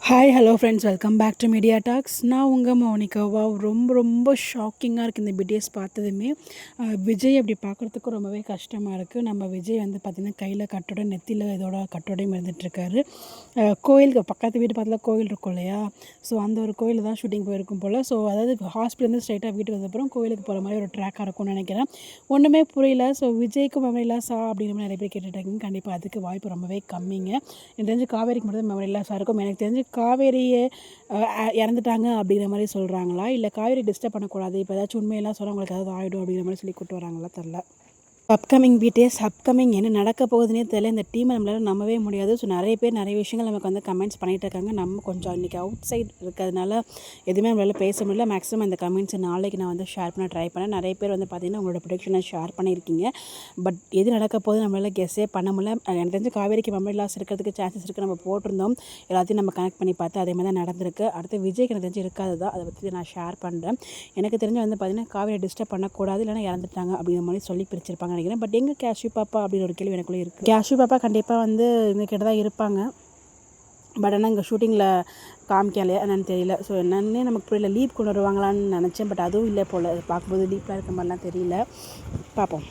Hi hello friends, welcome back to media talks. நான் உங்கள் Mounika. Wow, ரொம்ப ரொம்ப ஷாக்கிங்காக இருக்குது இந்த பிடிஎஸ் பார்த்ததுமே. விஜய் அப்படி பார்க்குறதுக்கு ரொம்பவே கஷ்டமாக இருக்குது. நம்ம விஜய் வந்து பார்த்திங்கன்னா கையில் கட்டோட நெத்தியில் இதோட கட்டோடையும் இருந்துகிட்ருக்காரு. கோயிலுக்கு பக்கத்து வீட்டு பக்கத்தில் கோயில் இருக்கும் இல்லையா, ஸோ அந்த ஒரு கோயில் தான் ஷூட்டிங் போயிருக்கும் போல். ஸோ அதாவது ஹாஸ்பிட்டலேருந்து ஸ்ட்ரைட்டாக வீட்டுக்கு வந்தப்புறம் கோயிலுக்கு போகிற மாதிரி ஒரு ட்ராக்காக இருக்கும்னு நினைக்கிறேன். ஒன்றுமே புரியல. ஸோ விஜய்க்கு மெமரி லாஸா அப்படிங்கிற மாதிரி நிறைய பேர் கேட்டுட்ருக்கீங்க. கண்டிப்பாக அதுக்கு வாய்ப்பு ரொம்பவே கம்மிங்க. எனக்கு தெரிஞ்சு காவேரிக்கு மட்டும் மெமரி லாஸாக இருக்கும். எனக்கு தெரிஞ்சு காவேரியை இறந்துட்டாங்க அப்படிங்கிற மாதிரி சொல்கிறாங்களா, இல்லை காவேரி டிஸ்டர்ப் பண்ணக்கூடாது, இப்போ ஏதாச்சும் உண்மையெல்லாம் சொன்னால் உங்களுக்கு ஏதாவது ஆகிடும் அப்படிங்கிற மாதிரி சொல்லி கூப்பிட்டு வராங்களா தெரில. அப்கமிங் பிடிஎஸ் என்ன நடக்க போகுதுன்னே தெரியல. இந்த டீமை நம்மளால் நம்பவே முடியாது. ஸோ நிறைய பேர் நிறைய விஷயங்கள் நமக்கு வந்து கமெண்ட்ஸ் பண்ணிகிட்டு இருக்காங்க. நம்ம கொஞ்சம் இன்றைக்கி அவுட் சைட் இருக்கிறதுனால எதுவுமே நம்மளால் பேச முடியல. மேக்ஸிமம் இந்த கமெண்ட்ஸ் நாளைக்கு நான் வந்து ஷேர் பண்ண ட்ரை பண்ணேன். நிறைய பேர் வந்து பார்த்திங்கன்னா உங்களோட ப்ரொடக்ஷனை ஷேர் பண்ணியிருக்கீங்க. பட் எது நடக்க போகுது நம்மளால் கெஸ்ஸே பண்ண முடியல. எனக்கு தெரிஞ்சு காவேரிக்கு மெமரி லாஸ் இருக்கிறதுக்கு சான்சஸ் இருக்குது. நம்ம போட்டிருந்தோம், எல்லாத்தையும் நம்ம கனெக்ட் பண்ணி பார்த்து அதே மாதிரி தான் நடந்திருக்கு. அடுத்து விஜய்க்கு எனக்கு தெரிஞ்சு இருக்காது தான், அதை பற்றி நான் ஷேர் பண்ணுறேன். எனக்கு தெரிஞ்சு வந்து பார்த்திங்கன்னா காவேரி டிஸ்டர்ப் பண்ணக்கூடாது, இல்லைனா இறந்துட்டாங்க அப்படிங்கிற மாதிரி சொல்லி பிரிச்சிருப்பாங்க நினைக்கிறேன். பட் எங்கே கேஷ்யூ பாப்பா அப்படின்னு ஒரு கேள்வி எனக்குள்ளே இருக்குது. கேஷ்யூ பாப்பா கண்டிப்பாக வந்து இவங்க கிட்ட தான் இருப்பாங்க. பட் ஆனால் இங்கே ஷூட்டிங்கில் காமிக்கலையா என்னன்னு தெரியல. ஸோ என்னன்னே நமக்கு புரியல. லீவ் கொண்டு வருவாங்களான்னு நினச்சேன், பட் அதுவும் இல்லை போல். பார்க்கும்போது லீவ்லாம் இருக்க மாதிரிலாம் தெரியல. பார்ப்போம்.